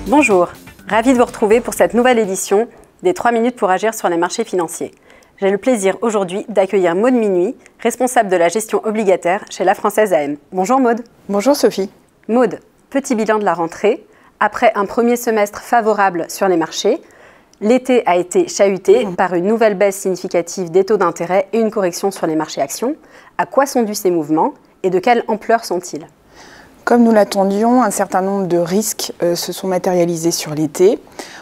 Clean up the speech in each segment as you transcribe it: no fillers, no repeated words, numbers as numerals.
Bonjour, ravi de vous retrouver pour cette nouvelle édition des 3 minutes pour agir sur les marchés financiers. J'ai le plaisir aujourd'hui d'accueillir Maude Minuit, responsable de la gestion obligataire chez La Française AM. Bonjour Maude. Bonjour Sophie. Maude, petit bilan de la rentrée. Après un premier semestre favorable sur les marchés, l'été a été chahuté par une nouvelle baisse significative des taux d'intérêt et une correction sur les marchés actions. À quoi sont dus ces mouvements et de quelle ampleur sont-ils ? Comme nous l'attendions, un certain nombre de risques se sont matérialisés sur l'été,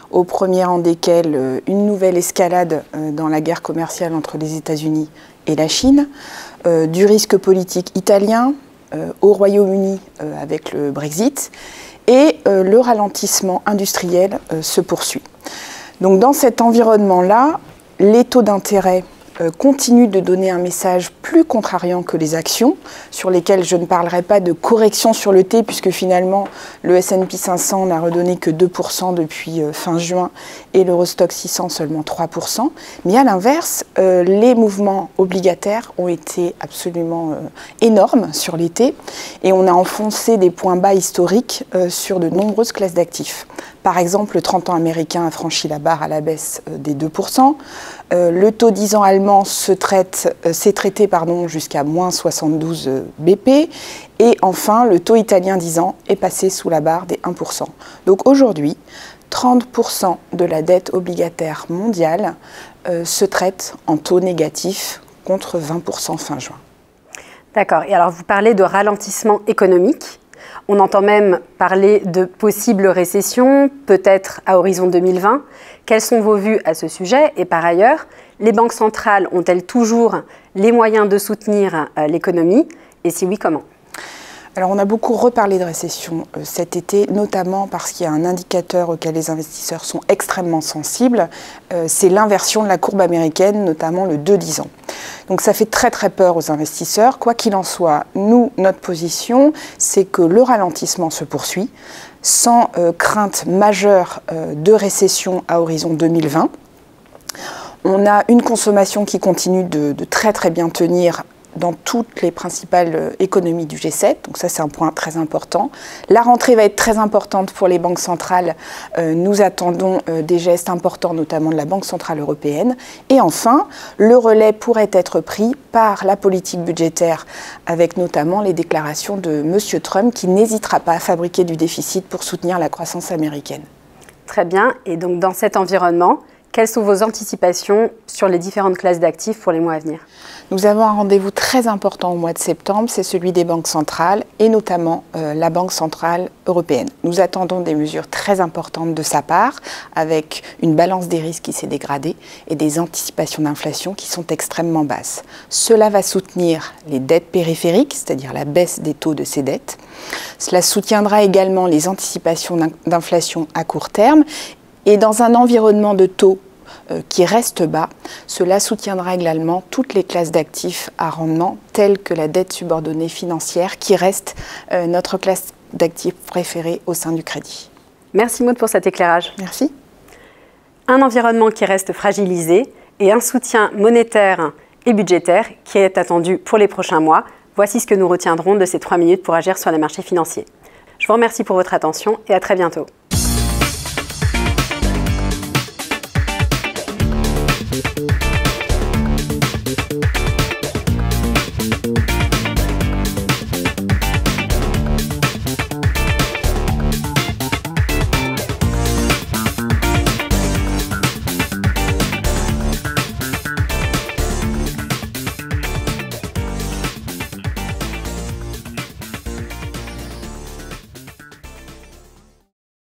au premier rang desquels une nouvelle escalade dans la guerre commerciale entre les États-Unis et la Chine, du risque politique italien au Royaume-Uni avec le Brexit, et le ralentissement industriel se poursuit. Donc dans cet environnement-là, les taux d'intérêt continue de donner un message plus contrariant que les actions, sur lesquelles je ne parlerai pas de correction sur le T, puisque finalement le S&P 500 n'a redonné que 2% depuis fin juin et l'Eurostoxx 600 seulement 3%. Mais à l'inverse, les mouvements obligataires ont été absolument énormes sur l'été et on a enfoncé des points bas historiques sur de nombreuses classes d'actifs. Par exemple, le 30 ans américain a franchi la barre à la baisse des 2%. Le taux 10 ans allemand s'est traité jusqu'à moins 72 BP. Et enfin, le taux italien 10 ans est passé sous la barre des 1%. Donc aujourd'hui, 30% de la dette obligataire mondiale se traite en taux négatif contre 20% fin juin. D'accord. Et alors, vous parlez de ralentissement économique. On entend même parler de possibles récessions, peut-être à horizon 2020. Quelles sont vos vues à ce sujet? Et par ailleurs, les banques centrales ont-elles toujours les moyens de soutenir l'économie? Et si oui, comment? Alors on a beaucoup reparlé de récession cet été, notamment parce qu'il y a un indicateur auquel les investisseurs sont extrêmement sensibles, c'est l'inversion de la courbe américaine, notamment le 2-10 ans. Donc ça fait très très peur aux investisseurs. Quoi qu'il en soit, nous, notre position, c'est que le ralentissement se poursuit, sans crainte majeure de récession à horizon 2020. On a une consommation qui continue de très très bien tenir dans toutes les principales économies du G7, donc ça c'est un point très important. La rentrée va être très importante pour les banques centrales, nous attendons des gestes importants notamment de la Banque Centrale Européenne. Et enfin, le relais pourrait être pris par la politique budgétaire avec notamment les déclarations de M. Trump qui n'hésitera pas à fabriquer du déficit pour soutenir la croissance américaine. Très bien, et donc dans cet environnement, quelles sont vos anticipations sur les différentes classes d'actifs pour les mois à venir? Nous avons un rendez-vous très important au mois de septembre, c'est celui des banques centrales et notamment la Banque Centrale Européenne. Nous attendons des mesures très importantes de sa part avec une balance des risques qui s'est dégradée et des anticipations d'inflation qui sont extrêmement basses. Cela va soutenir les dettes périphériques, c'est-à-dire la baisse des taux de ces dettes. Cela soutiendra également les anticipations d'inflation à court terme et dans un environnement de taux qui reste bas, cela soutiendra également toutes les classes d'actifs à rendement telles que la dette subordonnée financière qui reste notre classe d'actifs préférée au sein du crédit. Merci Maude pour cet éclairage. Merci. Un environnement qui reste fragilisé et un soutien monétaire et budgétaire qui est attendu pour les prochains mois. Voici ce que nous retiendrons de ces 3 minutes pour agir sur les marchés financiers. Je vous remercie pour votre attention et à très bientôt.